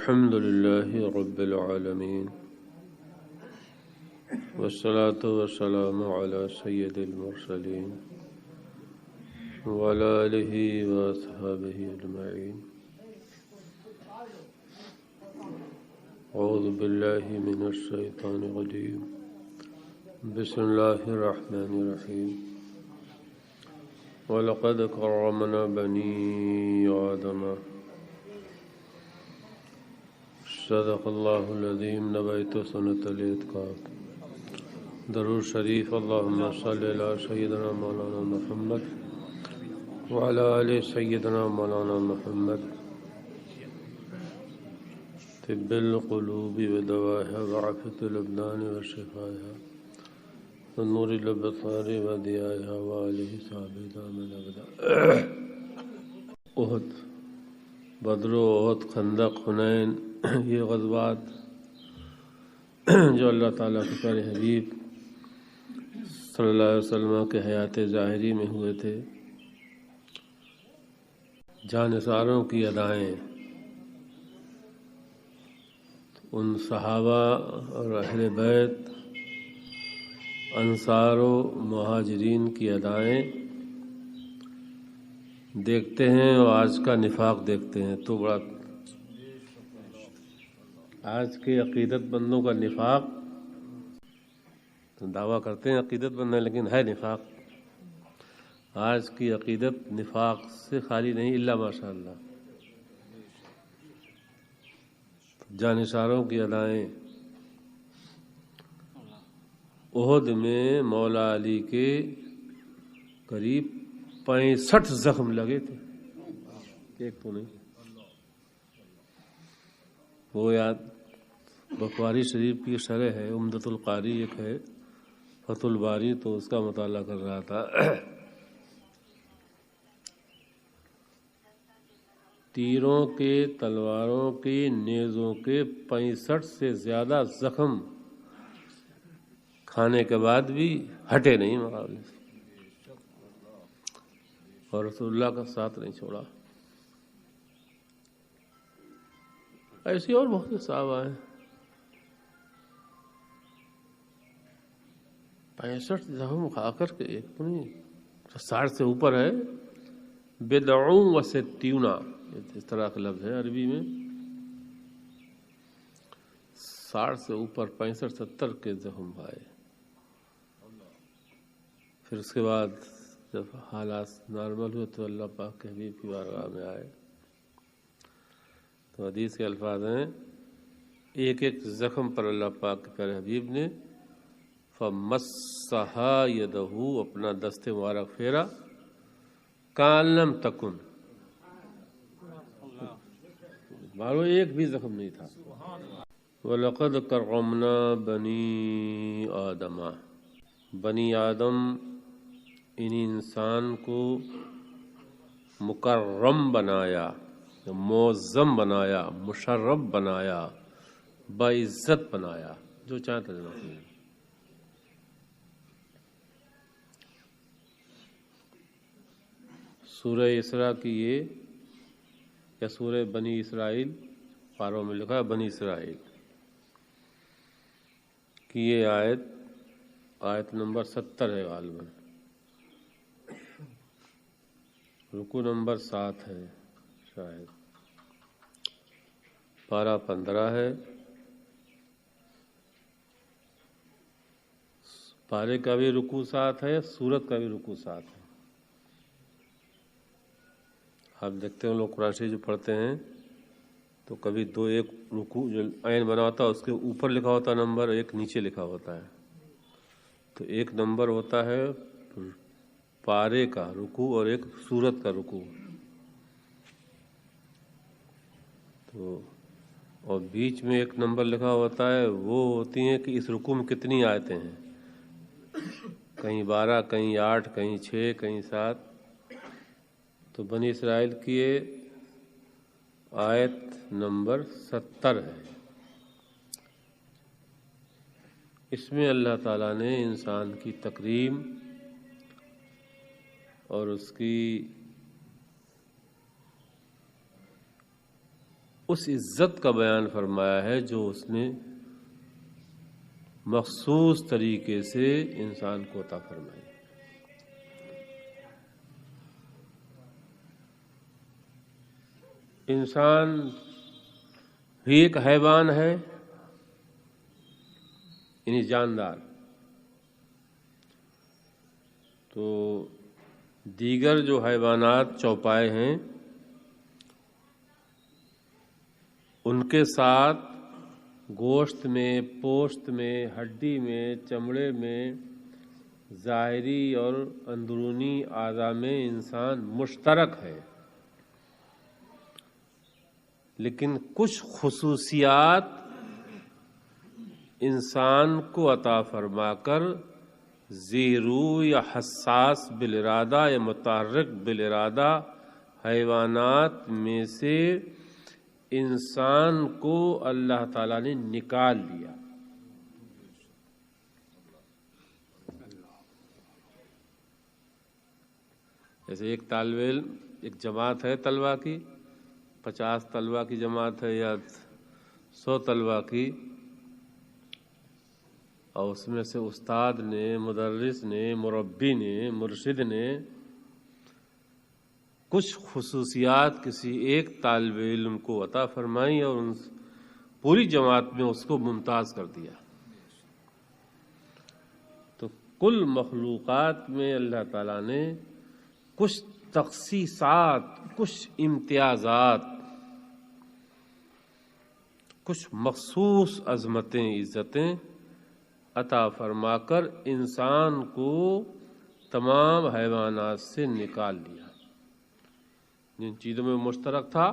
الحمد لله رب العالمين والصلاة والسلام على سيد المرسلين وعلى آله وأصحابه أجمعين. أعوذ بالله من الشيطان الرجيم. بسم الله الرحمن الرحيم. وَلَقَدْ كَرَّمْنَا بَنِي آدَمَ. صدق اللہ العظیم. نبیت سنت الاتقاء. درود شریف. اللہم صلی علی سیدنا مولانا محمد وعلی آل سیدنا مولانا محمد. طب القلوب ودوائها وعافیة الابدان وشفائها ونور الابصار وضیائها وآلہ صحابہ دامن ابدا. احد، بدر و احد، خندق، حنین، یہ غزوات جو اللہ تعالیٰ کے پیارے حبیب صلی اللہ علیہ وسلم کے حیات ظاہری میں ہوئے تھے، جانثاروں کی ادائیں ان صحابہ اور اہل بیت، انصار و مہاجرین کی ادائیں دیکھتے ہیں اور آج کا نفاق دیکھتے ہیں تو بڑا، آج کے عقیدت مندوں کا نفاق، دعویٰ کرتے ہیں عقیدت مند ہے لیکن ہے نفاق. آج کی عقیدت نفاق سے خالی نہیں الا ماشاء اللہ. جانثاروں کی ادائیں. احد میں مولا علی کے قریب 65 زخم لگے تھے، ایک تو نہیں. وہ یاد بخاری شریف کی شرح ہے، عمدۃ القاری ایک ہے، فتح الباری، تو اس کا مطالعہ کر رہا تھا. تیروں کے، تلواروں کے، نیزوں کے 65 سے زیادہ زخم کھانے کے بعد بھی ہٹے نہیں مقابلے سے، اور رسول اللہ کا ساتھ نہیں چھوڑا. ایسی اور بہت سے صحابہ ہیں. 65 زخم کھا کر کے ایک تو نہیں، 60 سے اوپر ہے. بدعوں و ستیون، اس طرح کا لفظ ہے عربی میں. 60 سے اوپر 65-70 کے زخم کھائے. پھر اس کے بعد جب حالات نارمل ہوئے تو اللہ پاک کے حبیب کی بارگاہ میں آئے. تو حدیث کے الفاظ ہیں، ایک ایک زخم پر اللہ پاک کے پیارے حبیب نے فَمَسَّهَا يَدَهُ، اپنا دست مبارک پھیرا، کان لم تکن، مارو ایک بھی زخم نہیں تھا. وَلَقَدْ كَرَّمْنَا بَنِي آدَمَ. بنی آدم ان انسان کو مکرم بنایا، معظم بنایا، مشرف بنایا، باعزت بنایا، جو چاہے ترجمہ کیجیے. سورہ اسراء کی یہ، یا سورہ بنی اسرائیل، پاروں میں لکھا ہے بنی اسرائیل کی یہ آیت نمبر 70 ہے غالباً، رکوع نمبر 7 ہے شاید، پارہ 15 ہے. پارے کا بھی رکوع 7 ہے، سورت کا بھی رکوع 7 ہے. آپ دیکھتے ہیں لوگ قرآن شریف جو پڑھتے ہیں تو کبھی دو، ایک رکوع جو عین بنا ہوتا ہے اس کے اوپر لکھا ہوتا ہے نمبر، ایک نیچے لکھا ہوتا ہے. تو ایک نمبر ہوتا ہے پارے کا رکوع اور ایک سورت کا رکوع. تو اور بیچ میں ایک نمبر لکھا ہوتا ہے، وہ ہوتی ہیں کہ اس رکوع میں کتنی آیتیں ہیں، کہیں 12، کہیں 8، کہیں 6، کہیں 7. تو بنی اسرائیل کی یہ آیت نمبر 70 ہے. اس میں اللہ تعالیٰ نے انسان کی تکریم اور اس کی اس عزت کا بیان فرمایا ہے جو اس نے مخصوص طریقے سے انسان کو عطا فرمائی۔ انسان بھی ایک حیوان ہے، یعنی جاندار، تو دیگر جو حیوانات چوپائے ہیں ان کے ساتھ گوشت میں، پوست میں، ہڈی میں، چمڑے میں، ظاہری اور اندرونی اعضاء میں انسان مشترک ہے، لیکن کچھ خصوصیات انسان کو عطا فرما کر ذی روح یا حساس بالارادہ یا متحرک بالارادہ حیوانات میں سے انسان کو اللہ تعالیٰ نے نکال دیا۔ جیسے ایک طالب علم، ایک جماعت ہے طلبہ کی، 50 طلبہ کی جماعت ہے یا 100 طلبہ کی، اور اس میں سے استاد نے، مدرس نے، مربی نے، مرشد نے کچھ خصوصیات کسی ایک طالب علم کو عطا فرمائی اور ان پوری جماعت میں اس کو ممتاز کر دیا۔ تو کل مخلوقات میں اللہ تعالیٰ نے کچھ تخصیصات، کچھ امتیازات، کچھ مخصوص عظمتیں، عزتیں عطا فرما کر انسان کو تمام حیوانات سے نکال لیا۔ جن چیزوں میں مشترک تھا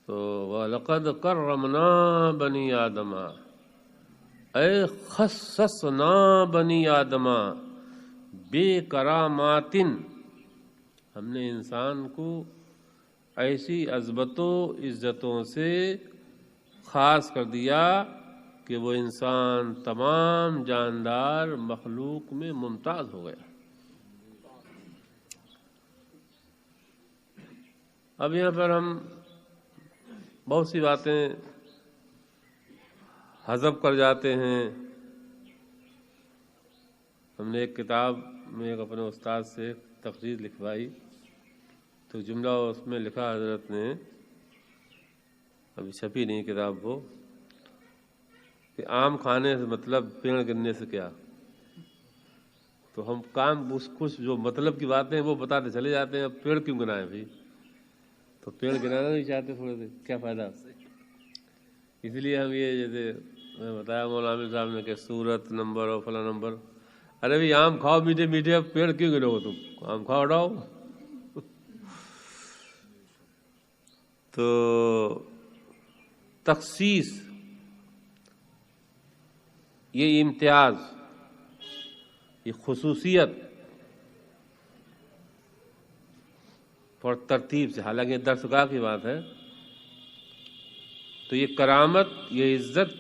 تو وَلَقَدْ كَرَّمْنَا بَنِي آدَمَ، اے خصصنا بنی آدم بے کرامات، ہم نے انسان کو ایسی عظمت و عزتوں سے خاص کر دیا کہ وہ انسان تمام جاندار مخلوق میں ممتاز ہو گیا۔ اب یہاں پر ہم بہت سی باتیں حذف کر جاتے ہیں۔ ہم نے ایک کتاب میں ایک اپنے استاد سے تقریر لکھوائی تو جملہ اس میں لکھا حضرت نے، ابھی چھپی نہیں کتاب وہ، کہ آم کھانے سے مطلب پیڑ گرنے سے کیا؟ تو ہم کام اس کچھ جو مطلب کی باتیں ہیں وہ بتاتے چلے جاتے ہیں، اب پیڑ کیوں گرائیں بھائی؟ تو پیڑ گرانا نہیں چاہتے تھوڑے سے، کیا فائدہ؟ اس لیے ہم یہ جیسے میں بتایا مولانا عامر صاحب نے کہ صورت نمبر اور فلاں نمبر، ارے بھائی آم کھاؤ میٹھے میٹھے، اب پیڑ کیوں گرو تم؟ آم کھاؤ اڑاؤ۔ تو تخصیص، یہ امتیاز، یہ خصوصیت اور ترتیب سے، حالانکہ درس گاہ کی بات ہے، تو یہ کرامت، یہ عزت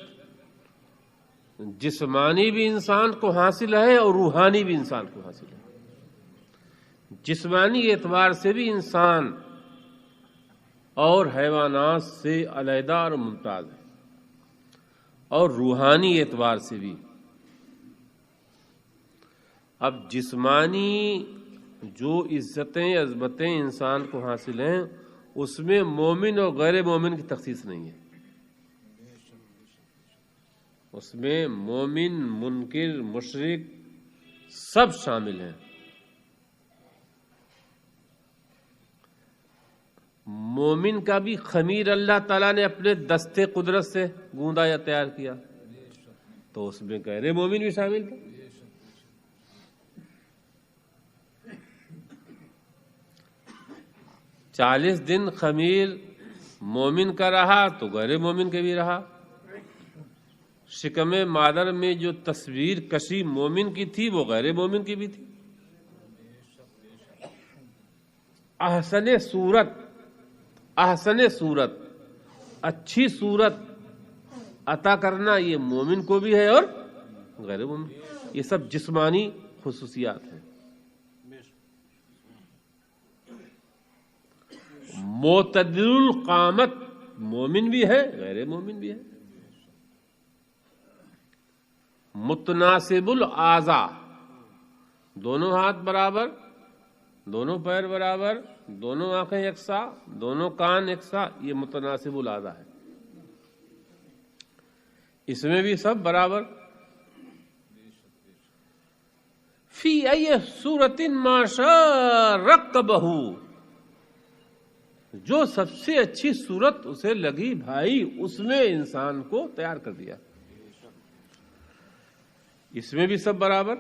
جسمانی بھی انسان کو حاصل ہے اور روحانی بھی انسان کو حاصل ہے۔ جسمانی اعتبار سے بھی انسان اور حیوانات سے علیحدہ اور ممتاز ہے، اور روحانی اعتبار سے بھی۔ اب جسمانی جو عزتیں، عظمتیں انسان کو حاصل ہیں، اس میں مومن اور غیر مومن کی تخصیص نہیں ہے، اس میں مومن، منکر، مشرک سب شامل ہیں۔ مومن کا بھی خمیر اللہ تعالیٰ نے اپنے دستے قدرت سے گوندا یا تیار کیا، تو اس میں غیر مومن بھی شامل تھے۔ 40 دن خمیر مومن کا رہا تو غیر مومن کا بھی رہا۔ شکم مادر میں جو تصویر کشی مومن کی تھی وہ غیر مومن کی بھی تھی۔ احسن صورت، اچھی صورت عطا کرنا یہ مومن کو بھی ہے اور غیر مومن، یہ سب جسمانی خصوصیات ہیں۔ معتدل القامت مومن بھی ہے غیر مومن بھی ہے، متناسب الاعضاء دونوں ہاتھ برابر، دونوں پیر برابر، دونوں آنکھیں یکساں، دونوں کان یکساں، یہ متناسب الاعضاء ہے، اس میں بھی سب برابر۔ فی ای صورت ما شاء رکبہ، جو سب سے اچھی صورت اسے لگی بھائی اس میں انسان کو تیار کر دیا، اس میں بھی سب برابر۔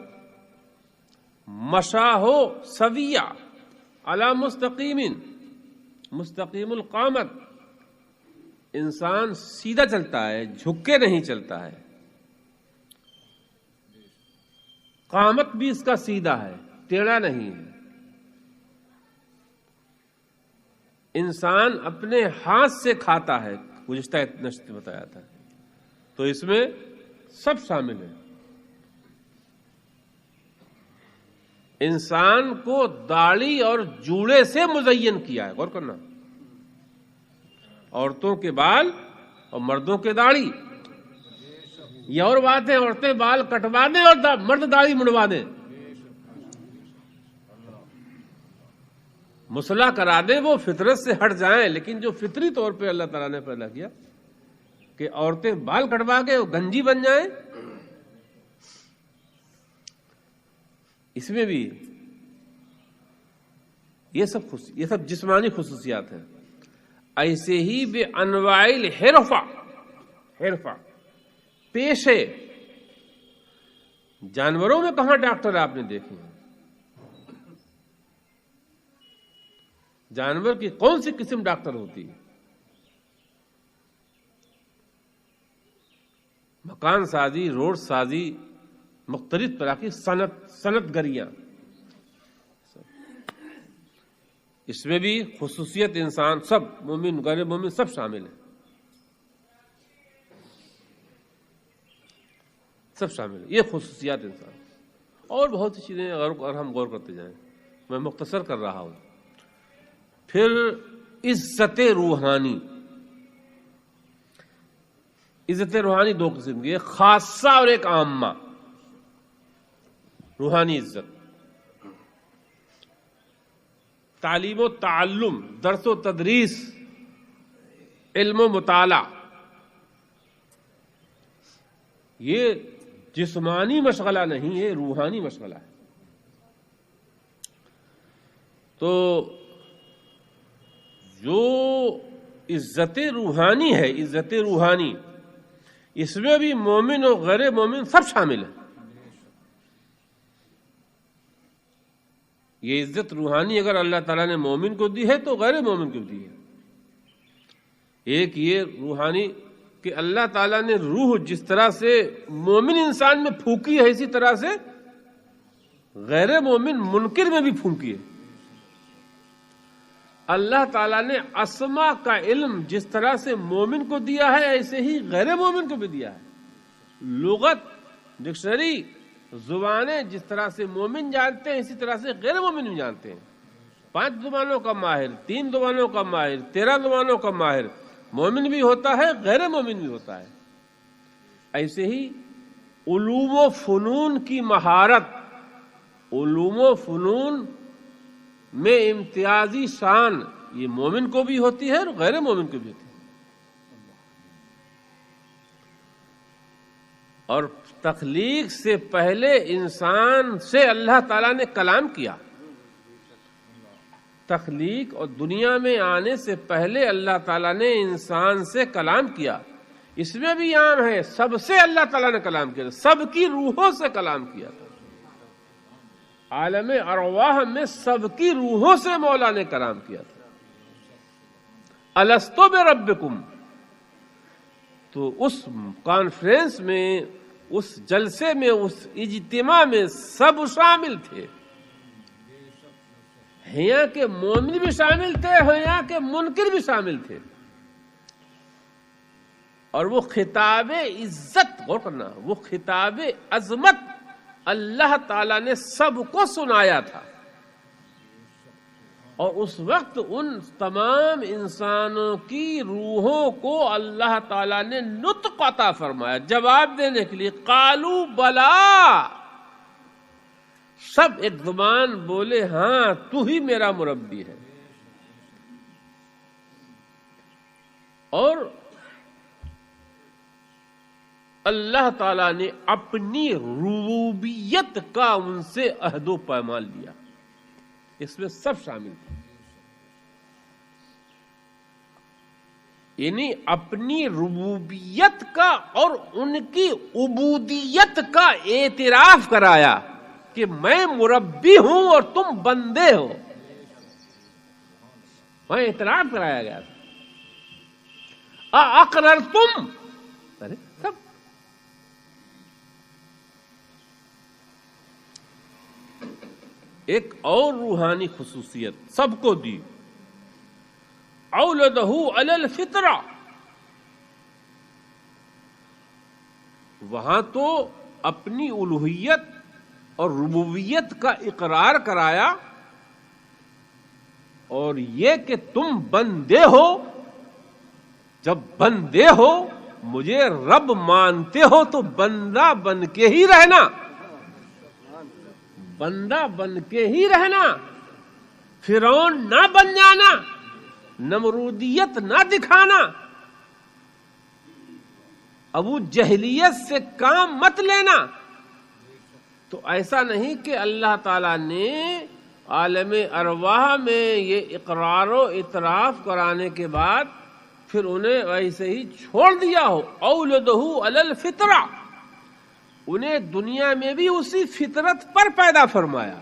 مشاہو سویہ علی مستقیم، مستقیم القامت، انسان سیدھا چلتا ہے، جھک کے نہیں چلتا ہے، قامت بھی اس کا سیدھا ہے، ٹیڑھا نہیں ہے۔ انسان اپنے ہاتھ سے کھاتا ہے، گزشتہ نشست میں بتایا تھا، تو اس میں سب شامل ہے۔ انسان کو داڑھی اور جوڑے سے مزین کیا ہے، غور کرنا، عورتوں کے بال اور مردوں کے داڑھی، یہ اور بات ہے عورتیں بال کٹوا دیں اور مرد داڑھی منڈوا دیں، مصلح کرا دیں، وہ فطرت سے ہٹ جائیں، لیکن جو فطری طور پہ اللہ تعالیٰ نے پیدا کیا کہ عورتیں بال کٹوا کے گنجی بن جائیں، اس میں بھی یہ سب جسمانی خصوصیات ہیں۔ ایسے ہی بے انواع الحرفہ پیشے، جانوروں میں کہاں ڈاکٹر آپ نے دیکھے ہیں؟ جانور کی کون سی قسم ڈاکٹر ہوتی ہے؟ مکان سازی، روڈ سازی، مختلف طرح کی صنعت گریاں، اس میں بھی خصوصیت انسان، سب مومن غیر مومن سب شامل ہیں، سب شامل ہیں، یہ خصوصیات انسان۔ اور بہت سی چیزیں اگر ہم غور کرتے جائیں، میں مختصر کر رہا ہوں۔ پھر عزت روحانی، عزت روحانی دو قسم کی ہے، خاصہ اور ایک عامہ۔ روحانی عزت، تعلیم و تعلم، درس و تدریس، علم و مطالعہ، یہ جسمانی مشغلہ نہیں، یہ روحانی مشغلہ ہے۔ تو جو عزت روحانی ہے، عزت روحانی، اس میں بھی مومن اور غیر مومن سب شامل ہیں۔ یہ عزت روحانی اگر اللہ تعالیٰ نے مومن کو دی ہے تو غیر مومن کو دی ہے۔ ایک یہ روحانی کہ اللہ تعالیٰ نے روح جس طرح سے مومن انسان میں پھونکی ہے، اسی طرح سے غیر مومن منکر میں بھی پھونکی ہے۔ اللہ تعالیٰ نے اسما کا علم جس طرح سے مومن کو دیا ہے، ایسے ہی غیر مومن کو بھی دیا ہے۔ لغت، ڈکشنری، زبانیں جس طرح سے مومن جانتے ہیں، اسی طرح سے غیر مومن بھی جانتے ہیں۔ 5 زبانوں کا ماہر، 3 زبانوں کا ماہر، 13 زبانوں کا ماہر مومن بھی ہوتا ہے، غیر مومن بھی ہوتا ہے۔ ایسے ہی علوم و فنون کی مہارت، علوم و فنون میں امتیازی شان، یہ مومن کو بھی ہوتی ہے اور غیر مومن کو بھی ہوتی ہے۔ اور تخلیق سے پہلے انسان سے اللہ تعالیٰ نے کلام کیا، تخلیق اور دنیا میں آنے سے پہلے اللہ تعالیٰ نے انسان سے کلام کیا۔ اس میں بھی عام ہے، سب سے اللہ تعالیٰ نے کلام کیا، سب کی روحوں سے کلام کیا تھا۔ عالم ارواح میں سب کی روحوں سے مولا نے کلام کیا تھا۔ الستو بربکم، تو اس کانفرنس میں، اس جلسے میں، اس اجتماع میں سب شامل تھے، یہاں کے مومن بھی شامل تھے، یہاں کے منکر بھی شامل تھے۔ اور وہ خطاب عزت، غور کرنا، وہ خطاب عظمت اللہ تعالیٰ نے سب کو سنایا تھا، اور اس وقت ان تمام انسانوں کی روحوں کو اللہ تعالیٰ نے نطق عطا فرمایا جواب دینے کے لیے. قالوا بلا، سب ایک زبان بولے ہاں تو ہی میرا مربی ہے. اور اللہ تعالیٰ نے اپنی ربوبیت کا ان سے عہد و پیمان لیا. اس میں سب شامل تھے، یعنی اپنی ربوبیت کا اور ان کی عبودیت کا اعتراف کرایا کہ میں مربی ہوں اور تم بندے ہو. وہاں اعتراف کرایا گیا تھا. اقررتم، ارے سب ایک اور روحانی خصوصیت سب کو دی. اولدہ علی الفطرہ، وہاں تو اپنی الوہیت اور ربوبیت کا اقرار کرایا، اور یہ کہ تم بندے ہو. جب بندے ہو مجھے رب مانتے ہو تو بندہ بن کے ہی رہنا، بندہ بن کے ہی رہنا، فرعون نہ بن جانا، نمرودیت نہ دکھانا، ابو جہلیت سے کام مت لینا. تو ایسا نہیں کہ اللہ تعالیٰ نے عالم ارواح میں یہ اقرار و اعتراف کرانے کے بعد پھر انہیں ویسے ہی چھوڑ دیا ہو. اولدہ علی الفطرہ، انہیں دنیا میں بھی اسی فطرت پر پیدا فرمایا،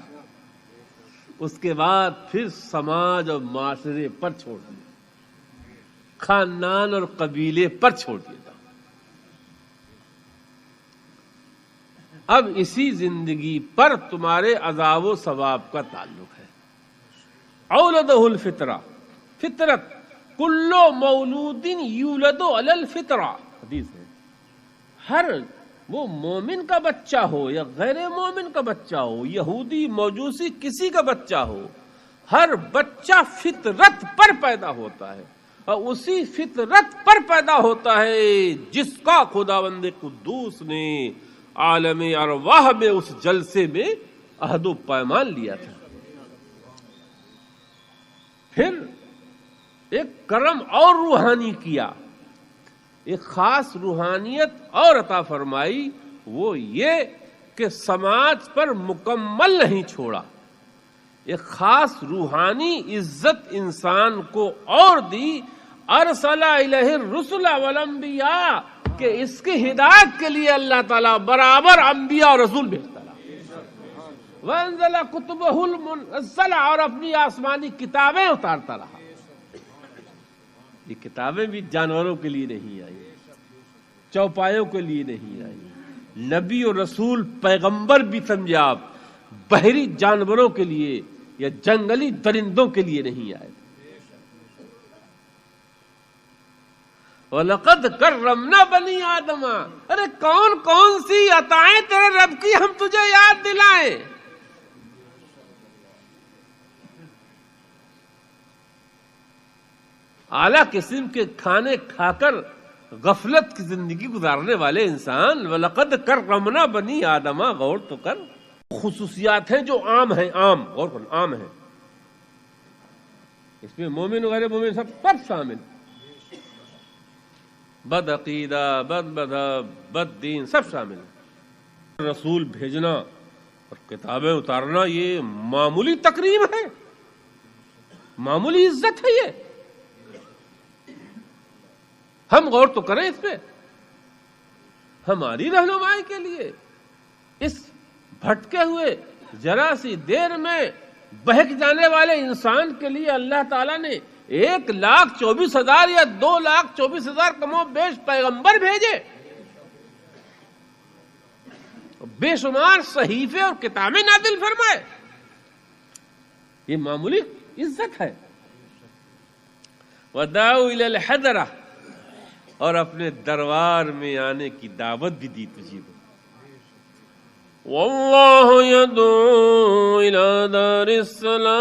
اس کے بعد پھر سماج اور معاشرے پر چھوڑ دیا، خاندان اور قبیلے پر چھوڑ دیا. اب اسی زندگی پر تمہارے عذاب و ثواب کا تعلق ہے. اولدہ الفطرہ، فطرت، کل مولود یولد علی الفطرہ، حدیث ہے. ہر وہ مومن کا بچہ ہو یا غیر مومن کا بچہ ہو، یہودی موجوسی کسی کا بچہ ہو، ہر بچہ فطرت پر پیدا ہوتا ہے، اور اسی فطرت پر پیدا ہوتا ہے جس کا خداوند قدوس نے عالم ارواح میں اس جلسے میں عہد و پیمان لیا تھا. پھر ایک کرم اور روحانی کیا، ایک خاص روحانیت اور عطا فرمائی، وہ یہ کہ سماج پر مکمل نہیں چھوڑا. ایک خاص روحانی عزت انسان کو اور دی. ارسل الیہ الرسل والانبیاء، کہ اس کی ہدایت کے لیے اللہ تعالیٰ برابر انبیاء اور رسول بھیجتا رہا. وانزل کتبہ المنزلہ، اور اپنی آسمانی کتابیں اتارتا رہا. یہ کتابیں بھی جانوروں کے لیے نہیں آئی، چوپایوں کے لیے نہیں آئی. نبی اور رسول پیغمبر بھی سمجھے آپ بحری جانوروں کے لیے یا جنگلی درندوں کے لیے نہیں آئے. وَلَقَدْ كَرَّمْنَا بَنِي آدَمَ، ارے کون کون سی عطائیں تیرے رب کی ہم تجھے یاد دلائیں. اعلیٰ قسم کے کھانے کھا کر غفلت کی زندگی گزارنے والے انسان. وَلَقَدْ كَرَّمْنَا بَنِي آدَمَ، غور تو کر. خصوصیات ہیں جو عام ہیں، عام، غور کر، عام ہیں. اس میں مومن غیر مومن سب شامل. بد عقیدہ، بد مذہب، بد دین سب شامل. رسول بھیجنا اور کتابیں اتارنا یہ معمولی تکریم ہے، معمولی عزت ہے. یہ ہم غور تو کریں اس پہ. ہماری رہنمائی کے لیے اس بھٹکے ہوئے ذرا سی دیر میں بہک جانے والے انسان کے لیے اللہ تعالیٰ نے 1,24,000 یا 2,24,000 کم و بیش پیغمبر بھیجے، بے شمار صحیفے اور کتابیں نازل فرمائے. یہ معمولی عزت ہے. وَدَعُوا إِلَى الْحَضْرَةِ، اور اپنے دربار میں آنے کی دعوت بھی دی تجھے. واللہ یدعو الی دار السلام.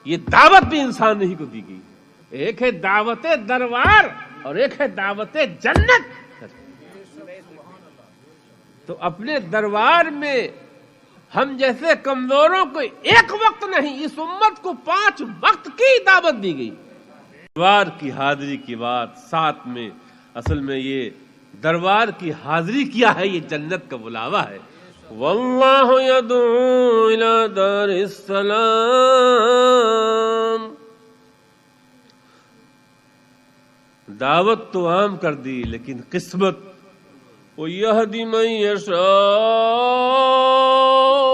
یہ دعوت بھی انسان ہی کو دی گئی. ایک ہے دعوت دربار اور ایک ہے دعوت جنت. تو اپنے دربار میں ہم جیسے کمزوروں کو ایک وقت نہیں، اس امت کو 5 وقت کی دعوت دی گئی. دربار کی حاضری کی بات ساتھ میں، اصل میں یہ دربار کی حاضری کیا ہے، یہ جنت کا بلاوا ہے. واللہ یدعو الی دار السلام. دعوت تو عام کر دی لیکن قسمت وَيَهْدِ مَن يَشَاءُ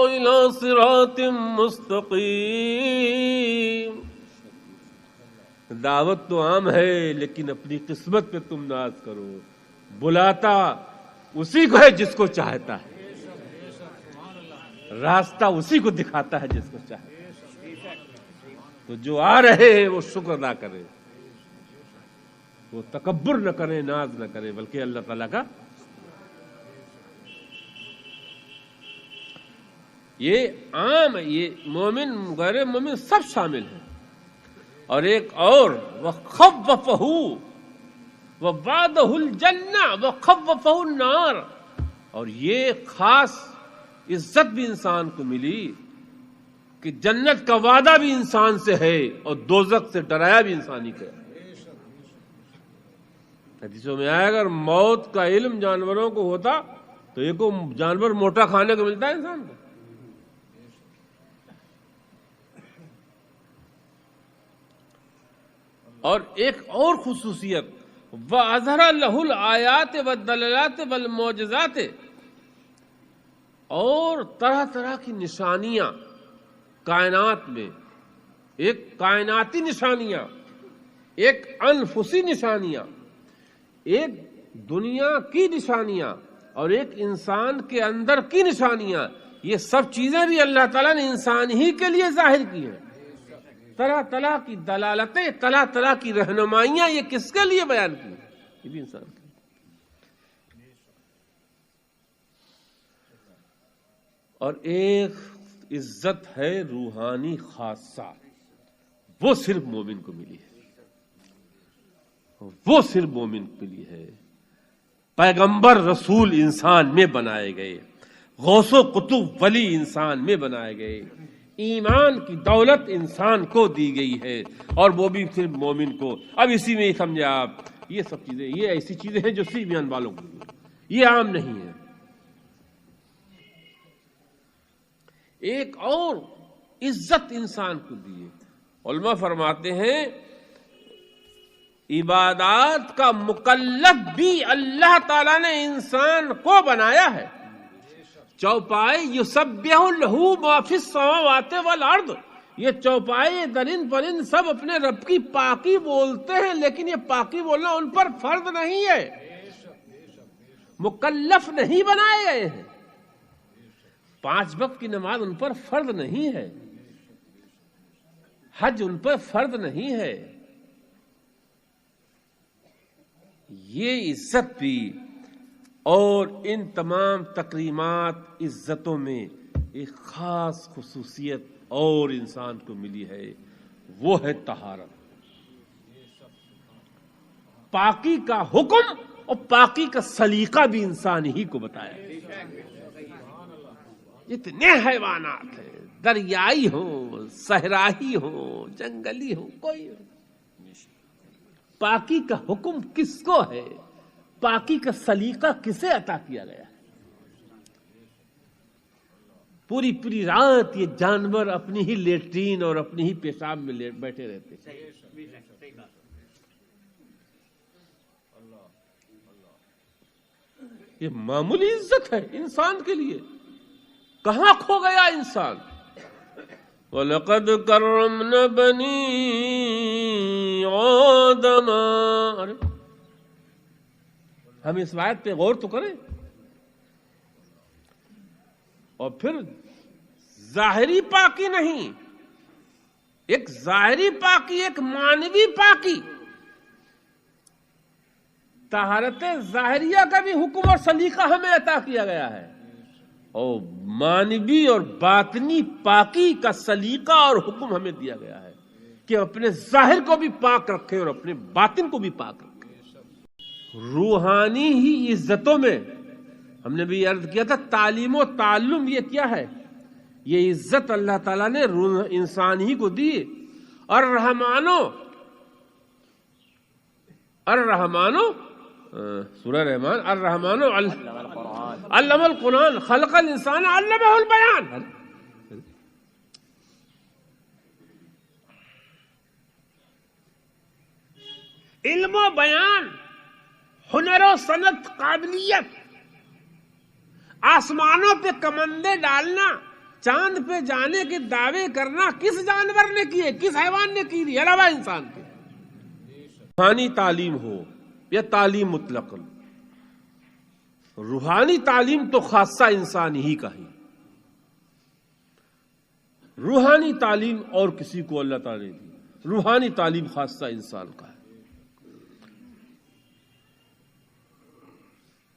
إِلَى صِرَاطٍ مُسْتَقِيمٍ. دعوت تو عام ہے لیکن اپنی قسمت پہ تم ناز کرو. بلاتا اسی کو ہے جس کو چاہتا ہے، راستہ اسی کو دکھاتا ہے جس کو چاہتا ہے. تو جو آ رہے ہیں وہ شکر ادا کرے، وہ تکبر نہ کرے، ناز نہ کرے، بلکہ اللہ تعالیٰ کا یہ عام ہے. یہ مومن غیر مومن سب شامل ہیں. اور ایک اور وَخَوَّفَهُ وَوَعَدَهُ الْجَنَّةَ وَخَوَّفَهُ النَّارَ. اور یہ خاص عزت بھی انسان کو ملی کہ جنت کا وعدہ بھی انسان سے ہے اور دوزخ سے ڈرایا بھی انسانی کو. حدیثوں میں آیا اگر موت کا علم جانوروں کو ہوتا تو ایک جانور موٹا کھانے کو ملتا ہے انسان کو. اور ایک اور خصوصیت وَأَظْهَرَ لَهُ الْآيَاتِ وَالدَّلَالَاتِ وَالْمُعْجِزَاتِ. اور طرح طرح کی نشانیاں کائنات میں، ایک کائناتی نشانیاں، ایک انفسی نشانیاں، ایک دنیا کی نشانیاں اور ایک انسان کے اندر کی نشانیاں. یہ سب چیزیں بھی اللہ تعالیٰ نے انسان ہی کے لیے ظاہر کی ہیں. طرح طرح کی دلالتیں، طرح طرح کی رہنمائیاں یہ کس کے لیے بیان کی؟ یہ بھی انسان کے. اور ایک عزت ہے روحانی خاصہ، وہ صرف مومن کو ملی ہے، وہ صرف مومن کو ملی ہے. پیغمبر رسول انسان میں بنائے گئے، غوث و قطب ولی انسان میں بنائے گئے، ایمان کی دولت انسان کو دی گئی ہے اور وہ بھی صرف مومن کو. اب اسی میں سمجھے آپ، یہ سب چیزیں یہ ایسی چیزیں ہیں جو صرف ایمان والوں کو، یہ عام نہیں ہے. ایک اور عزت انسان کو دی ہے. علماء فرماتے ہیں عبادات کا مکلف بھی اللہ تعالیٰ نے انسان کو بنایا ہے. چوپائے یسبح لہ ما فی السماوات والارض. یہ چوپائے درند پرند سب اپنے رب کی پاکی بولتے ہیں، لیکن یہ پاکی بولنا ان پر فرض نہیں ہے، مکلف نہیں بنائے گئے ہیں. 5 وقت کی نماز ان پر فرض نہیں ہے، حج ان پر فرض نہیں ہے. یہ عزت بھی اور ان تمام تکریمات عزتوں میں ایک خاص خصوصیت اور انسان کو ملی ہے، وہ ہے طہارت. پاکی کا حکم اور پاکی کا سلیقہ بھی انسان ہی کو بتایا. جتنے حیوانات ہیں، دریائی ہوں، صحرائی ہوں، جنگلی ہوں، کوئی ہو، پاکی کا حکم کس کو ہے، پاکی کا سلیقہ کسے عطا کیا گیا ہے؟ پوری پوری رات یہ جانور اپنی ہی لیٹرین اور اپنی ہی پیشاب میں بیٹھے رہتے ہیں. یہ معمولی عزت ہے انسان کے لیے. کہاں کھو گیا انسان؟ وَلَقَدْ كَرَّمْنَا بَنِي آدَمَ. ہم اس بات پہ غور تو کریں. اور پھر ظاہری پاکی نہیں، ایک ظاہری پاکی، ایک معنوی پاکی. طہارت ظاہریہ کا بھی حکم اور سلیقہ ہمیں عطا کیا گیا ہے. اور معنوی اور باطنی پاکی کا سلیقہ اور حکم ہمیں دیا گیا ہے کہ اپنے ظاہر کو بھی پاک رکھیں اور اپنے باطن کو بھی پاک رکھیں۔ روحانی ہی عزتوں میں ہم نے بھی عرض کیا تھا، تعلیم و تعلم یہ کیا ہے؟ یہ عزت اللہ تعالیٰ نے انسان ہی کو دی۔ الرحمن سورہ رحمان، الرحمن علم القرآن خلق الانسان علمہ البیان۔ علم و بیان، ہنر و صنعت، قابلیت، آسمانوں پہ کمندے ڈالنا، چاند پہ جانے کے دعوے کرنا کس جانور نے کیے، کس حیوان نے کی؟ علاوہ انسان کے۔ روحانی تعلیم ہو یا تعلیم مطلق، روحانی تعلیم تو خاصہ انسان ہی کا ہی، روحانی تعلیم اور کسی کو اللہ تعالی نے دی، روحانی تعلیم خاصہ انسان کا ہے۔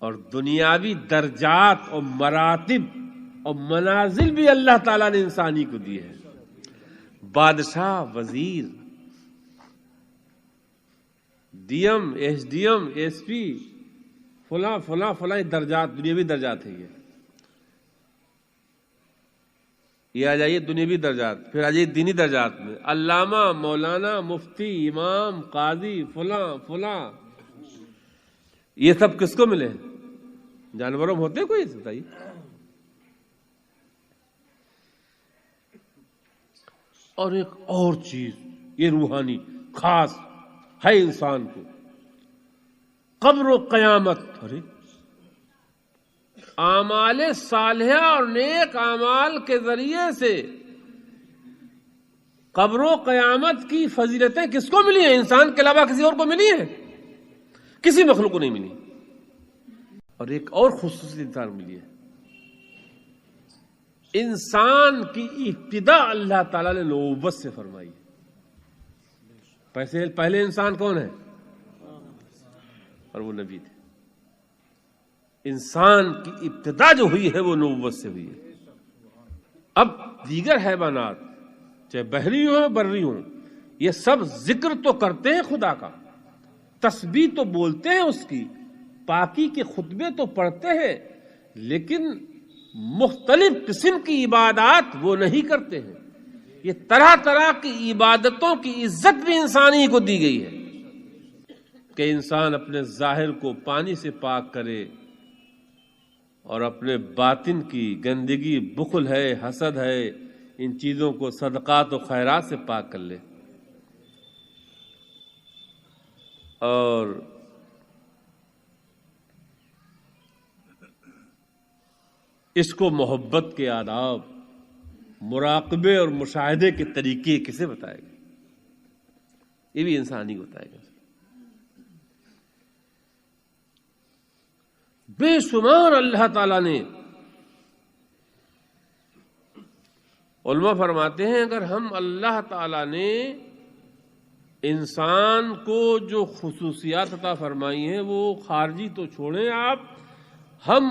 اور دنیاوی درجات اور مراتب اور منازل بھی اللہ تعالیٰ نے انسانی کو دی ہے۔ بادشاہ، وزیر، D M, S D M, S P, فلاں فلاں فلاں درجات، دنیاوی درجات ہے یہ آ جائیے دنیاوی درجات، پھر آ جائیے دینی درجات میں، علامہ، مولانا، مفتی، امام، قاضی، فلاں فلاں، یہ سب کس کو ملے؟ جانوروں میں ہوتے کوئی؟ بتائیے۔ اور ایک اور چیز یہ روحانی خاص ہے انسان کو، قبر و قیامت۔ ارے اعمال صالحہ اور نیک اعمال کے ذریعے سے قبر و قیامت کی فضیلتیں کس کو ملی ہیں؟ انسان کے علاوہ کسی اور کو ملی ہیں؟ کسی مخلوق کو نہیں ملی۔ اور ایک اور خصوصی انسان ملی ہے، انسان کی ابتدا اللہ تعالیٰ نے نبوت سے فرمائی۔ پہلے انسان کون ہے؟ اور وہ نبی تھے۔ انسان کی ابتدا جو ہوئی ہے وہ نبوت سے ہوئی ہے۔ اب دیگر حیوانات چاہے بحری ہوں بری ہوں، یہ سب ذکر تو کرتے ہیں خدا کا، تسبیح تو بولتے ہیں اس کی، پاکی کے خطبے تو پڑھتے ہیں، لیکن مختلف قسم کی عبادات وہ نہیں کرتے ہیں۔ یہ طرح طرح کی عبادتوں کی عزت بھی انسانی کو دی گئی ہے کہ انسان اپنے ظاہر کو پانی سے پاک کرے اور اپنے باطن کی گندگی، بخل ہے، حسد ہے، ان چیزوں کو صدقات و خیرات سے پاک کر لے۔ اور اس کو محبت کے آداب، مراقبے اور مشاہدے کے طریقے کسے بتائے گا؟ یہ بھی انسان ہی بتائے گا۔ بے شمار اللہ تعالیٰ نے، علماء فرماتے ہیں اگر ہم اللہ تعالیٰ نے انسان کو جو خصوصیات عطا فرمائی ہیں وہ خارجی تو چھوڑیں آپ، ہم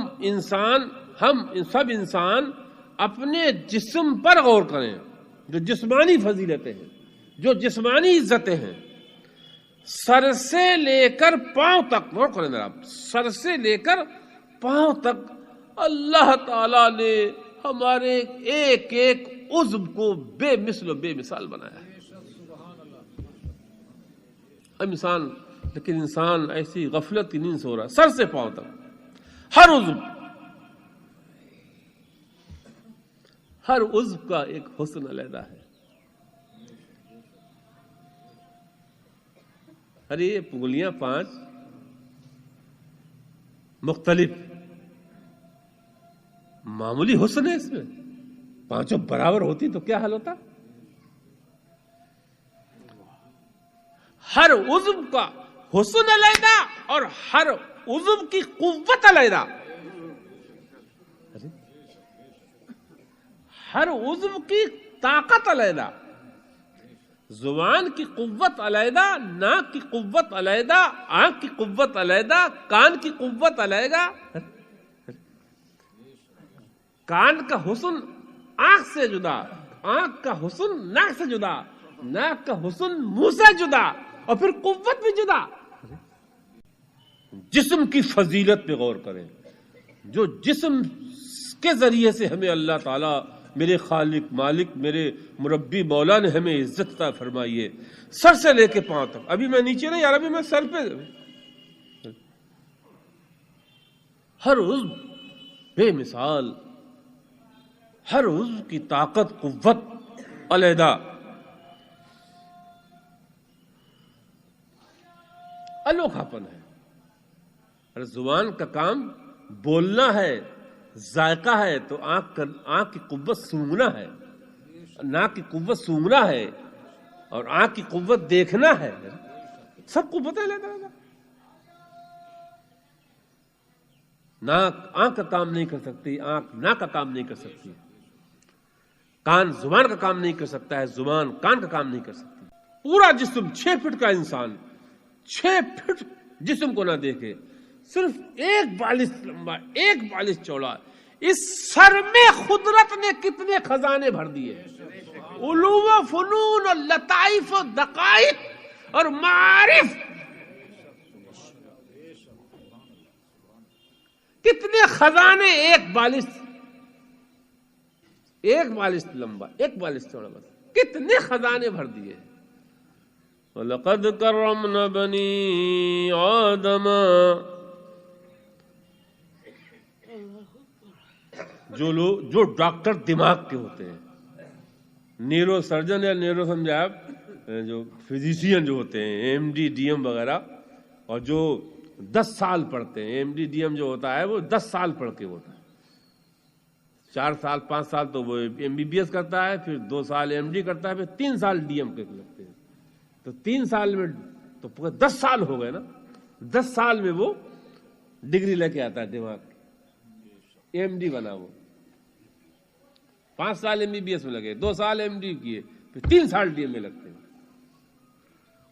سب انسان اپنے جسم پر غور کریں، جو جسمانی فضیلتیں ہیں، جو جسمانی عزتیں ہیں، سر سے لے کر پاؤں تک، غور کریں ذرا، سر سے لے کر پاؤں تک اللہ تعالی نے ہمارے ایک ایک عضو کو بے مثل و بے مثال بنایا ہے۔ لیکن انسان ایسی غفلت کی نیند سو رہا ہے، سر سے پاؤں تک ہر عضو کا ایک حسن علیحدہ ہے۔ ارے یہ پگلیاں 5 مختلف، معمولی حسن ہے اس میں، 5 برابر ہوتی تو کیا حال ہوتا؟ ہر عضو کا حسن علیحدہ اور ہر عضو کی قوت علیحدہ، ہر عضو کی طاقت علیحدہ، زبان کی قوت علیحدہ، ناک کی قوت علیحدہ، آنکھ کی قوت علیحدہ، کان کی قوت علیحدہ، کان کا حسن آنکھ سے جدا، آنکھ کا حسن ناک سے جدا، ناک کا حسن منہ سے جدا، اور پھر قوت بھی جدا۔ جسم کی فضیلت پہ غور کریں، جو جسم کے ذریعے سے ہمیں اللہ تعالیٰ میرے خالق مالک میرے مربی مولا نے ہمیں عزت عطا فرمائی ہے، سر سے لے کے پاؤں تک۔ ابھی میں نیچے نہیں، یار ابھی میں سر پہ، ہر عضو بے مثال، ہر عضو کی طاقت قوت علیحدہ۔ انوکھاپن ہے۔ اور زبان کا کام بولنا ہے، ذائقہ ہے، تو آنکھ کی قوت سونگھنا ہے، ناک کی قوت سونگھنا ہے، اور آنکھ کی قوت دیکھنا ہے۔ سب کو پتہ ہے ناک آنکھ کا کام نہیں کر سکتی، آنکھ ناک کا کام نہیں کر سکتی، کان زبان کا کام نہیں کر سکتا ہے، زبان کان کا کام نہیں کر سکتی۔ پورا جسم 6 فٹ کا انسان 6 فٹ جسم کو نہ دیکھے، صرف 1 بالش لمبا 1 بالش چوڑا، اس سر میں قدرت نے کتنے خزانے بھر دیے، علوم و فنون اور لطائف و دقائق اور معارف، کتنے خزانے، 1 بالش لمبا 1 بالش چوڑا، بس کتنے خزانے بھر دیے۔ وَلَقَدْ كَرَّمْنَا بَنِي آدَمَ، جو ڈاکٹر دماغ کے ہوتے ہیں، نیورو سرجن یا نیورو سمجھا آپ، جو فزیشین جو ہوتے ہیں، ایم ڈی ڈی ایم وغیرہ، اور جو 10 سال پڑھتے ہیں، ایم ڈی ڈی ایم جو ہوتا ہے وہ 10 سال پڑھ کے ہوتا ہے، 4 سال 5 سال تو وہ ایم بی بی ایس کرتا ہے، پھر 2 سال ایم ڈی کرتا ہے، پھر 3 سال ڈی ایم کے لگتے ہیں، تو 3 سال میں تو پورے 10 سال ہو گئے نا، 10 سال میں وہ ڈگری لے کے آتا ہے دماغ کی، ایم ڈی بنا وہ، 5 سال ایم بی بی ایس میں لگے، 2 سال ایم ڈی کیے، پھر 3 سال ڈی ایم میں لگتے ہیں۔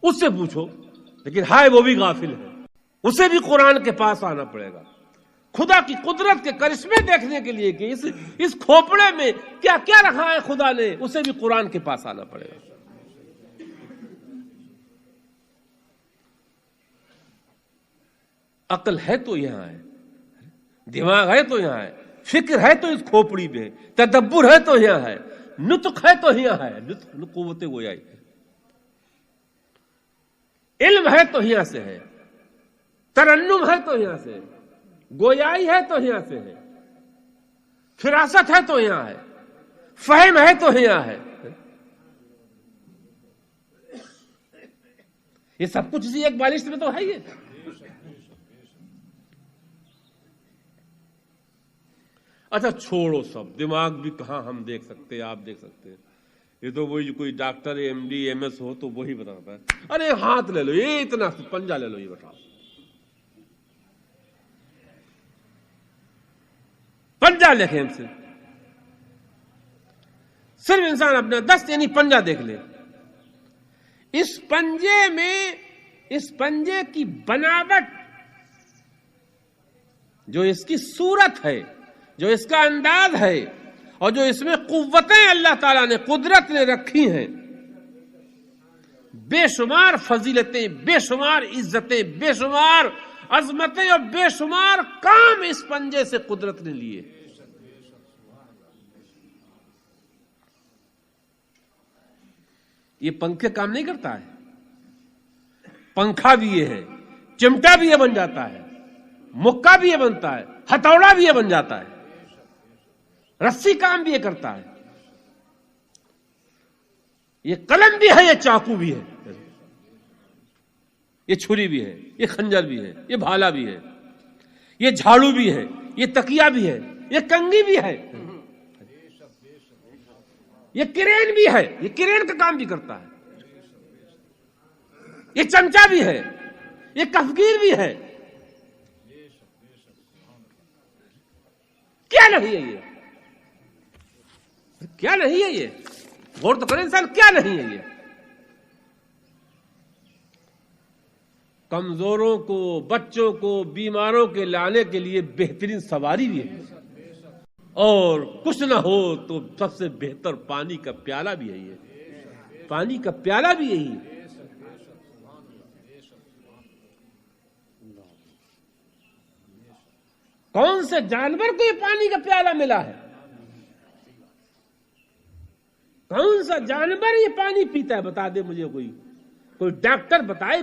اس سے پوچھو، لیکن ہائے وہ بھی غافل ہے، اسے بھی قرآن کے پاس آنا پڑے گا، خدا کی قدرت کے کرشمے دیکھنے کے لیے کہ اس کھوپڑے میں کیا کیا رکھا ہے خدا نے، اسے بھی قرآن کے پاس آنا پڑے گا۔ عقل ہے تو یہاں ہے، دماغ ہے تو یہاں ہے، فکر ہے تو اس کھوپڑی پہ ہے، تدبر ہے تو یہاں ہے، نطق ہے تو یہاں ہے، نطق قوت گویائی ہے، علم ہے تو یہاں سے ہے، ترنم ہے تو یہاں سے ہے، گویائی ہے تو یہاں سے ہے، فراست ہے تو یہاں ہے، فہم ہے تو یہاں ہے، یہ سب کچھ اسی 1 بالش میں تو ہے۔ یہ اچھا چھوڑو سب، دماغ بھی کہاں ہم دیکھ سکتے ہیں، آپ دیکھ سکتے ہیں، یہ تو وہی کوئی doctor M D M S ہو تو وہی بتاتا ہے۔ ارے ہاتھ لے لو، یہ اتنا پنجہ لے لو، یہ بتاؤ، پنجہ لکھیں ان سے، صرف انسان اپنا دست یعنی پنجہ دیکھ لے، اس پنجے میں، اس پنجے کی بناوٹ، جو اس کی صورت ہے، جو اس کا انداز ہے، اور جو اس میں قوتیں اللہ تعالیٰ نے قدرت نے رکھی ہیں، بے شمار فضیلتیں، بے شمار عزتیں، بے شمار عظمتیں اور بے شمار کام اس پنجے سے قدرت نے لیے۔ یہ پنکھے کام نہیں کرتا ہے، پنکھا بھی یہ ہے، چمٹا بھی یہ بن جاتا ہے، مکہ بھی یہ بنتا ہے، ہتھوڑا بھی یہ بن جاتا ہے، رسی کام بھی یہ کرتا ہے، یہ قلم بھی ہے، یہ چاقو بھی ہے، یہ چھری بھی ہے، یہ خنجر بھی ہے، یہ بھالا بھی ہے، یہ جھاڑو بھی ہے، یہ تکیہ بھی ہے، یہ کنگھی بھی ہے، یہ کرین بھی ہے، یہ کرین کا کام بھی کرتا ہے، یہ چمچا بھی ہے، یہ کفگیر بھی ہے، کیا نہیں ہے یہ، کیا نہیں ہے یہ، غور تو کرے انسان، کیا نہیں ہے یہ۔ کمزوروں کو، بچوں کو، بیماروں کے لانے کے لیے بہترین سواری بھی ہے، اور کچھ نہ ہو تو سب سے بہتر پانی کا پیالہ بھی یہی ہے، پانی کا پیالہ بھی یہی ہے۔ کون سے جانور کو یہ پانی کا پیالہ ملا ہے؟ کون سا جانور یہ پانی پیتا ہے؟ بتا دے مجھے کوئی ڈاکٹر بتائے،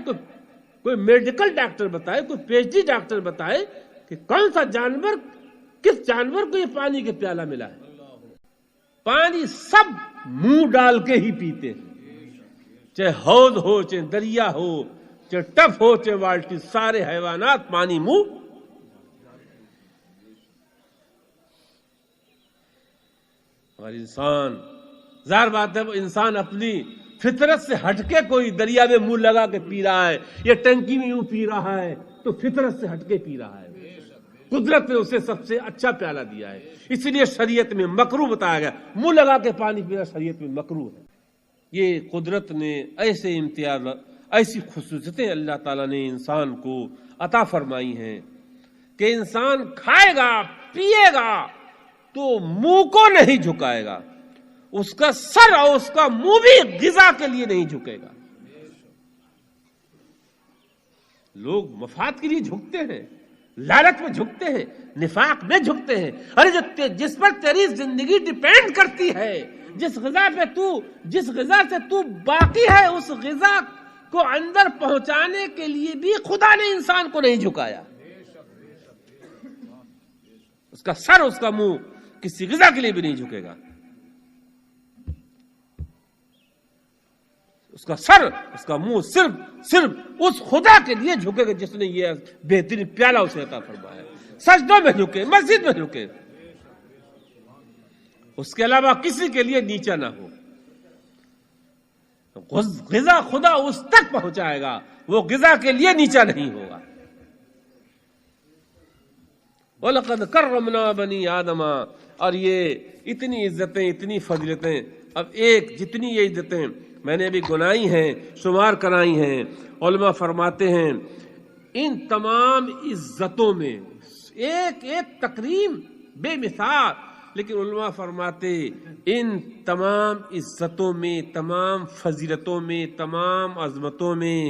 کوئی میڈیکل ڈاکٹر بتائے، کوئی پی ایچ ڈی ڈاکٹر بتائے کہ کون سا جانور، کس جانور کو یہ پانی کا پیالہ ملا ہے؟ پانی سب منہ ڈال کے ہی پیتے ہیں، چاہے حوض ہو، چاہے دریا ہو، چاہے ٹب ہو، چاہے بالٹی، سارے حیوانات پانی منہ۔ اور انسان، ظاہر بات ہے وہ انسان اپنی فطرت سے ہٹ کے کوئی دریا میں منہ لگا کے پی رہا ہے یا ٹنکی میں یوں پی رہا ہے تو فطرت سے ہٹ کے پی رہا ہے۔ قدرت نے اسے سب سے اچھا پیالہ دیا ہے، اس لیے شریعت میں مکروہ بتایا گیا، منہ لگا کے پانی پینا شریعت میں مکروہ ہے۔ یہ قدرت نے ایسے امتیاز، ایسی خصوصیتیں اللہ تعالیٰ نے انسان کو عطا فرمائی ہیں کہ انسان کھائے گا، پیے گا تو منہ کو نہیں جھکائے گا، اس کا سر اور اس کا منہ بھی غذا کے لیے نہیں جھکے گا۔ لوگ مفاد کے لیے جھکتے ہیں، لالچ میں جھکتے ہیں، نفاق میں جھکتے ہیں۔ ارے جس پر تیری زندگی ڈیپینڈ کرتی ہے، جس غذا سے تو باقی ہے، اس غذا کو اندر پہنچانے کے لیے بھی خدا نے انسان کو نہیں جھکایا۔ اس کا سر، اس کا منہ کسی غذا کے لیے بھی نہیں جھکے گا۔ اس کا سر، اس کا منہ صرف اس خدا کے لیے جھکے گا جس نے یہ بہترین پیالہ اسے عطا فرمایا ہے۔ سجدوں میں جھکے، مسجد میں جھکے، اس کے علاوہ کسی کے لیے نیچا نہ ہو۔ غذا خدا اس تک پہنچائے گا، وہ غذا کے لیے نیچا نہیں ہوگا۔ وَلَقَدْ كَرَّمْنَا بَنِي آدَمَ، اور یہ اتنی عزتیں، اتنی فضیلتیں، اب ایک جتنی یہ عزتیں میں نے ابھی گنائی ہیں، شمار کرائی ہیں، علماء فرماتے ہیں ان تمام عزتوں میں ایک تکریم بے مثال، لیکن علماء فرماتے ان تمام عزتوں میں، تمام فضیلتوں میں، تمام عظمتوں میں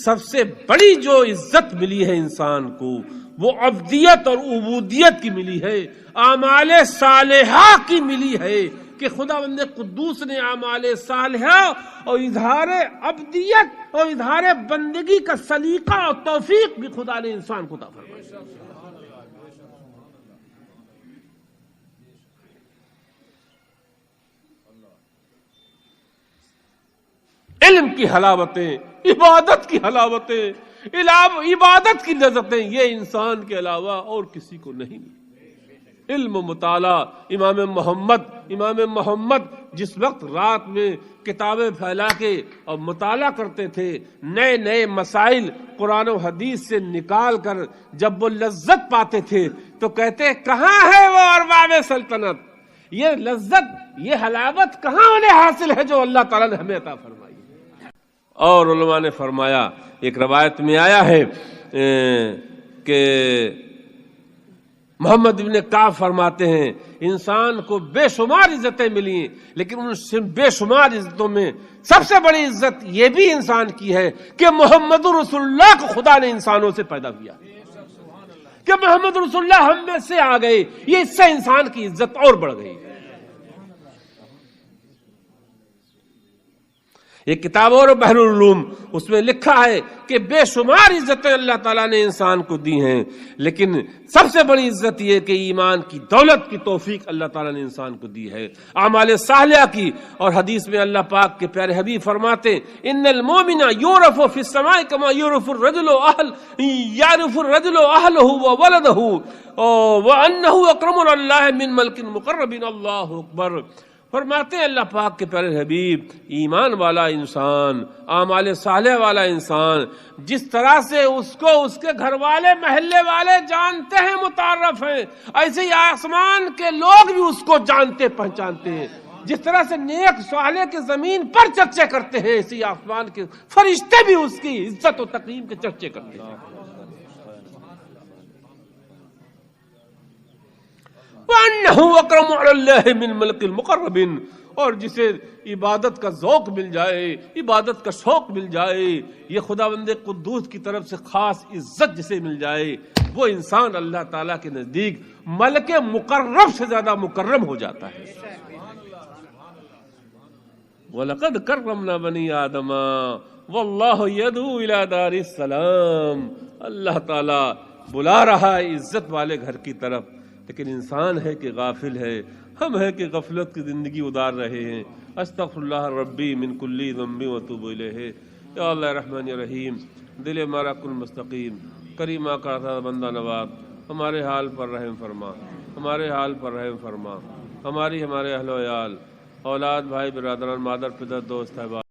سب سے بڑی جو عزت ملی ہے انسان کو وہ عبدیت اور عبودیت کی ملی ہے، اعمال صالحہ کی ملی ہے کہ خداوند قدوس نے اعمال صالحہ اور اظہار عبدیت اور اظہار بندگی کا سلیقہ اور توفیق بھی خدا نے انسان کو عطا فرمایا۔ علم کی حلاوتیں، عبادت کی حلاوتیں، عبادت کی لذتیں یہ انسان کے علاوہ اور کسی کو نہیں ملی۔ علم و مطالعہ، امام محمد جس وقت رات میں کتابیں پھیلا کے اور مطالعہ کرتے تھے، نئے نئے مسائل قرآن و حدیث سے نکال کر جب وہ لذت پاتے تھے تو کہتے کہاں ہے وہ ارباب سلطنت، یہ لذت، یہ حلاوت کہاں انہیں حاصل ہے جو اللہ تعالیٰ نے ہمیں عطا فرمائی۔ اور علماء نے فرمایا، ایک روایت میں آیا ہے کہ محمد ابن کعب فرماتے ہیں انسان کو بے شمار عزتیں ملی، لیکن ان بے شمار عزتوں میں سب سے بڑی عزت یہ بھی انسان کی ہے کہ محمد رسول اللہ کو خدا نے انسانوں سے پیدا کیا، کہ محمد رسول اللہ ہم میں سے آ گئے، یہ اس سے انسان کی عزت اور بڑھ گئی۔ یہ کتاب اور بحر العلوم، اس میں لکھا ہے کہ بے شمار عزتیں اللہ تعالیٰ نے انسان کو دی ہیں، لیکن سب سے بڑی عزت یہ کہ ایمان کی دولت کی توفیق اللہ تعالیٰ نے انسان کو دی ہے، اعمال صالحہ کی۔ اور حدیث میں اللہ پاک کے پیارے حبیب فرماتے ان المومن یعرف فی السماء کما یعرف الرجل اہلہ وولدہ وانہ اکرم علی اللہ من ملک مقرب، اللہ اکبر۔ فرماتے ہیں اللہ پاک کے پیارے حبیب ایمان والا انسان، اعمال صالح والا انسان جس طرح سے اس کو اس کے گھر والے محلے والے جانتے ہیں، متعارف ہیں، ایسے ہی آسمان کے لوگ بھی اس کو جانتے پہچانتے ہیں۔ جس طرح سے نیک صالح کے زمین پر چرچے کرتے ہیں، اسی آسمان کے فرشتے بھی اس کی عزت و تکریم کے چرچے کرتے ہیں۔ وَأَنَّهُ أَكْرَمُ عَلَى اللَّهِ مِنْ مَلَكِ الْمُقَرَّبِينَ، اور جسے عبادت کا ذوق مل جائے، عبادت کا شوق مل جائے، یہ خداوند قدوس کی طرف سے خاص عزت جسے مل جائے، وہ انسان اللہ تعالیٰ کے نزدیک ملک مقرب سے زیادہ مکرم ہو جاتا ہے۔ وَلَقَدْ كَرَّمْنَا بَنِي آدَمَ وَاللَّهُ يَدْعُو إِلَى دَارِ السَّلَامِ، اللہ تعالیٰ بلا رہا ہے عزت والے گھر کی طرف، لیکن انسان ہے کہ غافل ہے، ہم ہے کہ غفلت کی زندگی ادار رہے ہیں۔ استغفر اللہ ربی من کل ذنب واتوب الیہ۔ یا اللہ رحمن رحیم، دل ہمارا کن مستقیم، کریم آقا تھا بندہ نواز، ہمارے حال پر رحم فرما، ہمارے حال پر رحم فرما، ہمارے اہل و عیال، اولاد، بھائی برادران، مادر پدر، دوست احباب